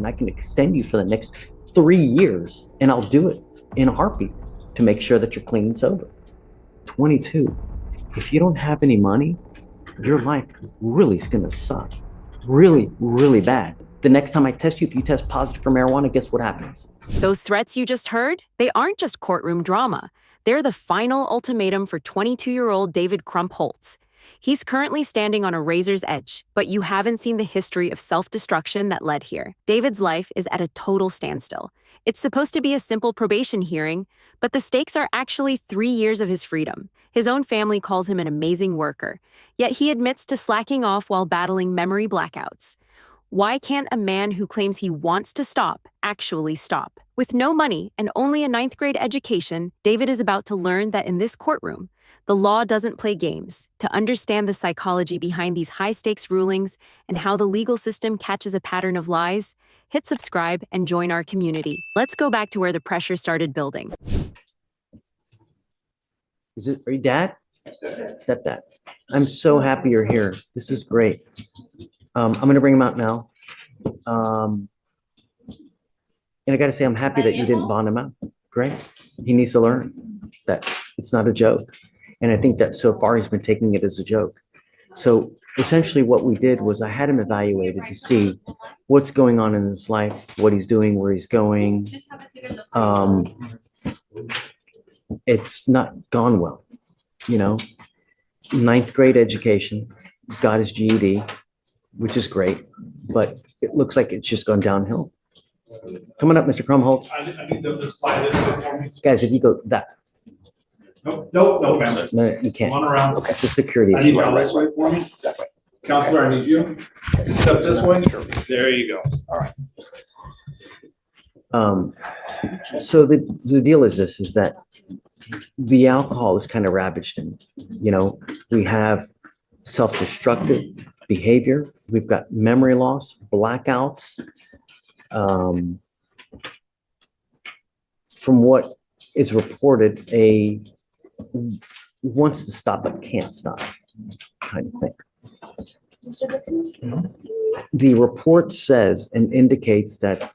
and I can extend you for the next 3 years, and I'll do it in a heartbeat to make sure that you're clean and sober. 22, if you don't have any money, your life really is going to suck. Really, really bad. The next time I test you, if you test positive for marijuana, guess what happens? Those threats you just heard, they aren't just courtroom drama. They're the final ultimatum for 22-year-old David Crump Holtz. He's currently standing on a razor's edge, but you haven't seen the history of self-destruction that led here. David's life is at a total standstill. It's supposed to be a simple probation hearing, but the stakes are actually 3 years of his freedom. His own family calls him an amazing worker, yet he admits to slacking off while battling memory blackouts. Why can't a man who claims he wants to stop actually stop? With no money and only a 9th grade education, David is about to learn that in this courtroom, the law doesn't play games. To understand the psychology behind these high-stakes rulings and how the legal system catches a pattern of lies, hit subscribe and join our community. Let's go back to where the pressure started building. Are you dad? Stepdad. I'm so happy you're here. This is great. I'm going to bring him out now. And I got to say, I'm happy that you didn't bond him out. Great. He needs to learn that it's not a joke. And I think that so far he's been taking it as a joke. So essentially what we did was I had him evaluated to see what's going on in his life, what he's doing, where he's going. It's not gone well, you know. 9th grade education, got his GED, which is great, but it looks like it's just gone downhill. Coming up, Mr. Crumholtz. I need them to slide it for me. Guys, if you go that. No, family. No, you can't. Come on around. Okay, it's a security I need issue. you this way for me. Counselor, I need you. Step this way. There you go. All right. So the deal is this, is that the alcohol is kind of ravaged him. You know, we have self-destructive behavior. We've got memory loss, blackouts. From what is reported, wants to stop but can't stop kind of thing. The report says and indicates that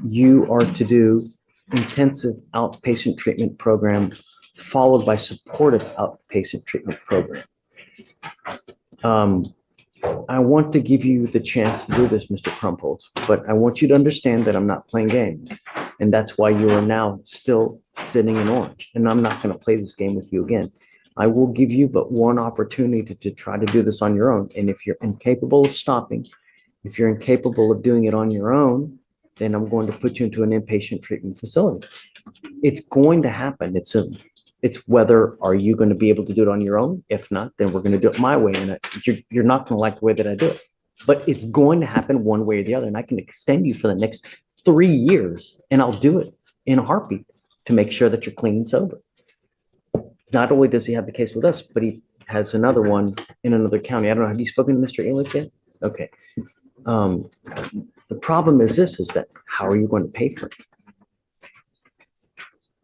you are to do intensive outpatient treatment program followed by supportive outpatient treatment program. I want to give you the chance to do this, Mr. Crumpholtz, but I want you to understand that I'm not playing games. And that's why you are now still sitting in orange. And I'm not going to play this game with you again. I will give you but one opportunity to try to do this on your own. And if you're incapable of stopping, if you're incapable of doing it on your own, then I'm going to put you into an inpatient treatment facility. It's going to happen. It's whether are you going to be able to do it on your own? If not, then we're going to do it my way. And you're not going to like the way that I do it. But it's going to happen one way or the other. And I can extend you for the next 3 years, and I'll do it in a heartbeat to make sure that you're clean and sober. Not only does he have the case with us, but he has another one in another county. I don't know. Have you spoken to Mr. Elick yet? Okay. The problem is this, is that how are you going to pay for it?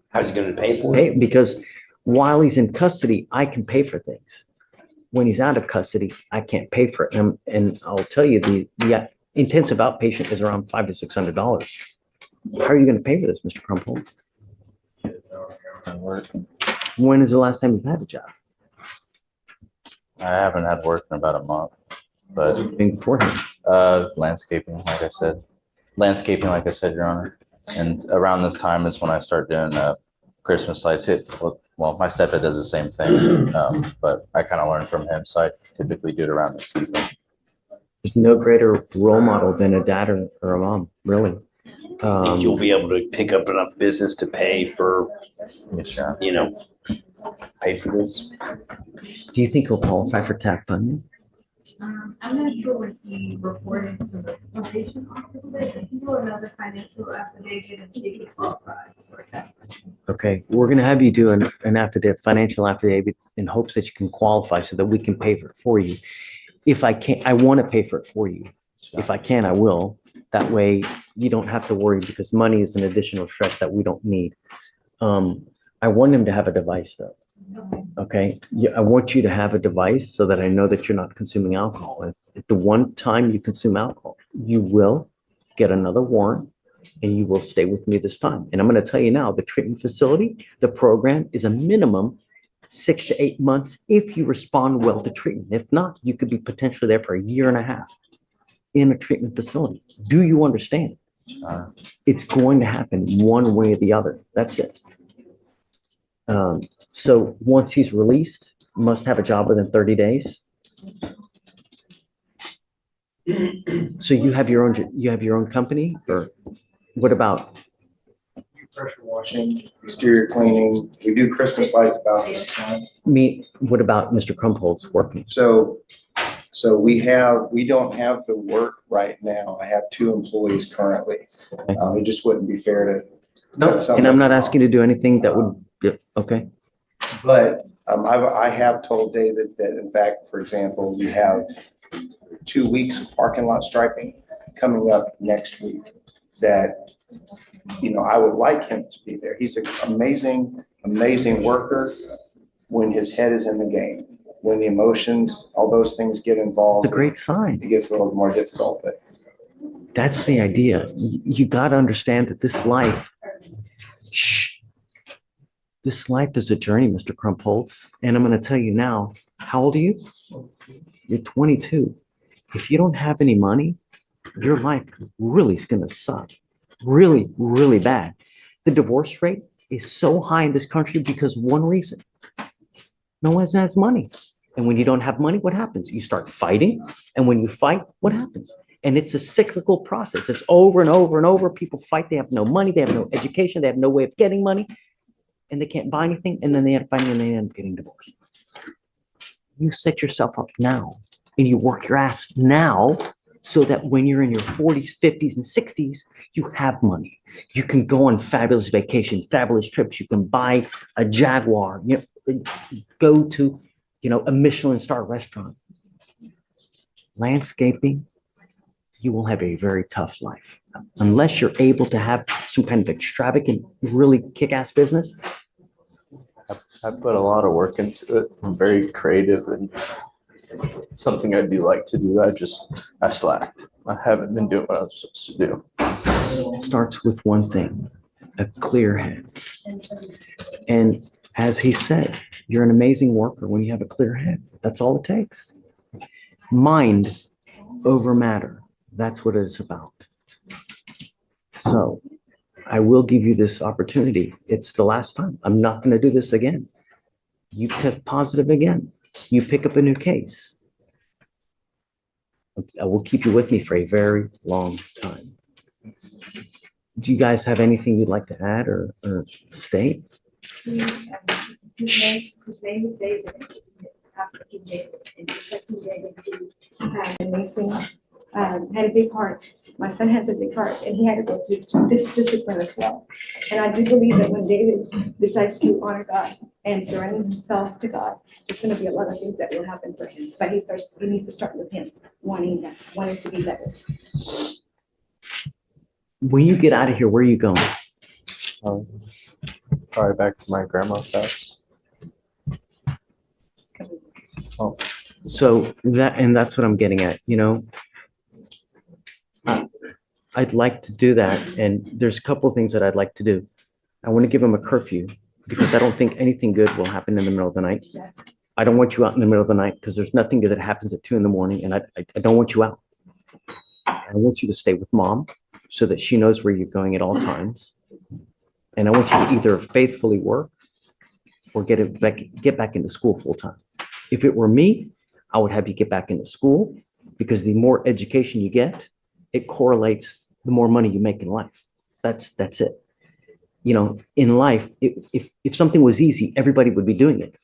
How's he going to pay for it? Because while he's in custody, I can pay for things. When he's out of custody, I can't pay for it. And I'll tell you, the intensive outpatient is around $500 to $600. How are you going to pay for this, Mr. Crumpholtz? When is the last time you've had a job? I haven't had work in about a month, but Beforehand. landscaping, like I said, Your Honor. And around this time is when I start doing Christmas lights. Well, my stepdad does the same thing, but I kind of learned from him, so I typically do it around the season. There's no greater role model than a dad or a mom, really. Think you'll be able to pick up enough business to pay for, pay for this? Do you think he'll qualify for TAP funding? I'm not sure what he reported to the probation officer. If you do another financial affidavit and see if he qualifies for TAP funding. Okay, we're going to have you do an affidavit, financial affidavit, in hopes that you can qualify so that we can pay for it for you. If I can't, I want to pay for it for you. If I can, I will. That way you don't have to worry, because money is an additional stress that we don't need. I want him to have a device though. Okay. Yeah, I want you to have a device so that I know that you're not consuming alcohol. If the one time you consume alcohol, you will get another warrant, and you will stay with me this time. And I'm going to tell you now, the treatment facility, the program is a minimum 6 to 8 months if you respond well to treatment. If not, you could be potentially there for a year and a half in a treatment facility. Do you understand? It's going to happen one way or the other. That's it. So once he's released, must have a job within 30 days. So you have your own company, or what about? Pressure washing, exterior cleaning. We do Christmas lights about this time. What about Mr. Krumpholz working? So we don't have the work right now. I have 2 employees currently. Okay. It just wouldn't be fair to. No, and I'm not asking you to do anything that would, okay, But I have told David that in fact, for example, we have 2 weeks of parking lot striping coming up next week that, I would like him to be there. He's an amazing, amazing worker when his head is in the game. When the emotions, all those things get involved. it's a great sign. It gets a little more difficult, but That's the idea. You got to understand that this life is a journey, Mr. Krumpholz. And I'm going to tell you now, how old are you? You're 22. If you don't have any money, your life really is going to suck. Really, really bad. The divorce rate is so high in this country because one reason. No one has money. And when you don't have money, what happens? You start fighting. And when you fight, what happens? And it's a cyclical process. It's over and over and over. People fight. They have no money. They have no education. They have no way of getting money. And they can't buy anything. And then they end up fighting and they end up getting divorced. You set yourself up now and you work your ass now so that when you're in your 40s, 50s, and 60s, you have money. You can go on fabulous vacation, fabulous trips. You can buy a Jaguar, go to, a Michelin star restaurant. Landscaping, you will have a very tough life. Unless you're able to have some kind of extravagant, really kick-ass business. I put a lot of work into it. I'm very creative and it's something I do like to do. I slacked. I haven't been doing what I was supposed to do. It starts with one thing, a clear head. And as he said, you're an amazing worker when you have a clear head. That's all it takes. Mind over matter. That's what it's about. So I will give you this opportunity. It's the last time. I'm not going to do this again. You test positive again. You pick up a new case. I will keep you with me for a very long time. Do you guys have anything you'd like to add or state? His name is David. After King David, and just like King David, he had an amazing, had a big heart. My son has a big heart, and he had to go through this discipline as well. And I do believe that when David decides to honor God and surrender himself to God, there's going to be a lot of things that will happen for him. But he needs to start with him wanting to be better. When you get out of here, where are you going? Probably back to my grandma's house. So that's what I'm getting at, I'd like to do that. And there's a couple of things that I'd like to do. I want to give him a curfew because I don't think anything good will happen in the middle of the night. I don't want you out in the middle of the night because there's nothing good that happens at 2 a.m. and I don't want you out. I want you to stay with mom so that she knows where you're going at all times. And I want you to either faithfully work or get back into school full time. If it were me, I would have you get back into school because the more education you get, it correlates the more money you make in life. That's it. In life, if something was easy, everybody would be doing it.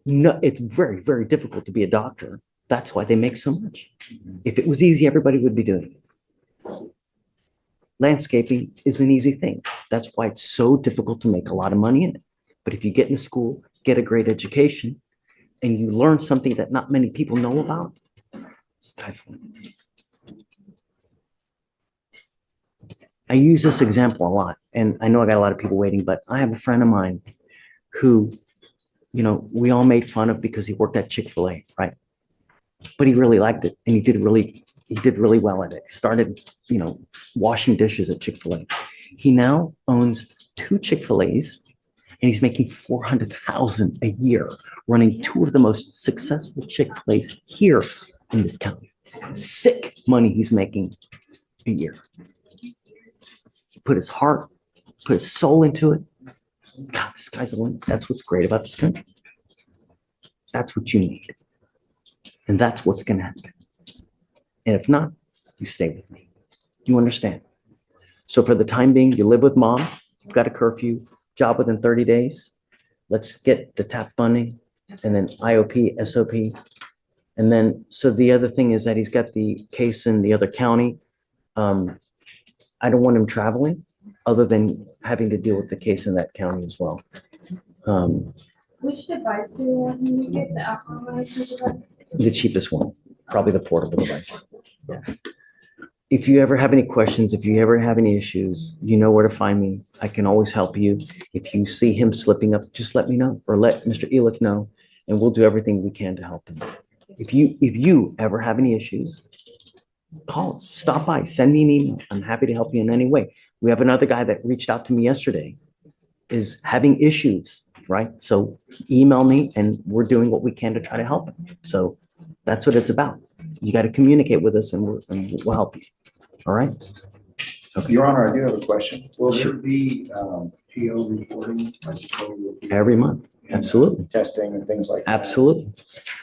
No, it's very, very difficult to be a doctor. That's why they make so much. If it was easy, everybody would be doing it. Landscaping is an easy thing. That's why it's so difficult to make a lot of money in it. But if you get into school, get a great education, and you learn something that not many people know about, sky's the limit. I use this example a lot, and I know I got a lot of people waiting, but I have a friend of mine who, we all made fun of because he worked at Chick-fil-A, right? But he really liked it, and he did really He did really well at it. Started, washing dishes at Chick-fil-A. He now owns 2 Chick-fil-A's and he's making 400,000 a year running 2 of the most successful Chick-fil-A's here in this county. Sick money he's making a year. He put his heart, put his soul into it. God, this guy's a winner. That's what's great about this country. That's what you need. And that's what's going to happen. And if not, you stay with me. You understand? So for the time being, you live with mom, you've got a curfew, job within 30 days. Let's get the TAP funding and then IOP, SOP. And then, so the other thing is that he's got the case in the other county. I don't want him traveling other than having to deal with the case in that county as well. Which device do you want me to get, the alcohol monitoring device? The cheapest one, probably the portable device. If you ever have any questions, if you ever have any issues, you know where to find me. I can always help you. If you see him slipping up, just let me know or let Mr. Elick know, and we'll do everything we can to help him. If you ever have any issues, call us, stop by, send me an email. I'm happy to help you in any way. We have another guy that reached out to me yesterday, is having issues, right? So email me and we're doing what we can to try to help him. So that's what it's about. You got to communicate with us and we'll help you. All right? Okay. Your Honor, I do have a question. Will Sure. there be PO reporting? Like you told me, will be- Every month. Absolutely. Testing and things like that? Absolutely.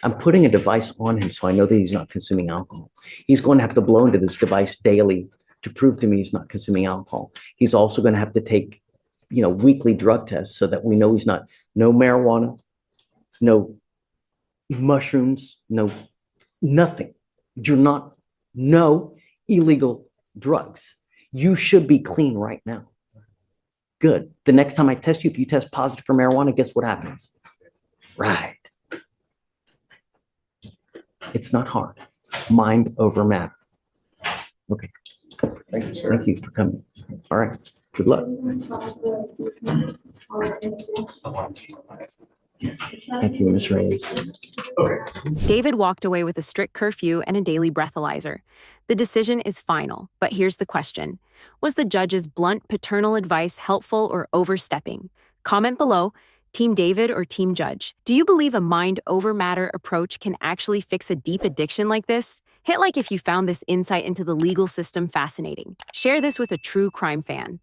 I'm putting a device on him so I know that he's not consuming alcohol. He's going to have to blow into this device daily to prove to me he's not consuming alcohol. He's also going to have to take, weekly drug tests so that we know he's not, no marijuana, no mushrooms, no, nothing. No illegal drugs. You should be clean right now. Good. The next time I test you, if you test positive for marijuana, guess what happens? Right. It's not hard. Mind over matter. Okay. Thank you, sir. Thank you for coming. All right. Good luck. Thank you, Ms. Reyes. David walked away with a strict curfew and a daily breathalyzer. The decision is final, but here's the question. Was the judge's blunt paternal advice helpful or overstepping? Comment below, Team David or Team Judge. Do you believe a mind over matter approach can actually fix a deep addiction like this? Hit like if you found this insight into the legal system fascinating. Share this with a true crime fan.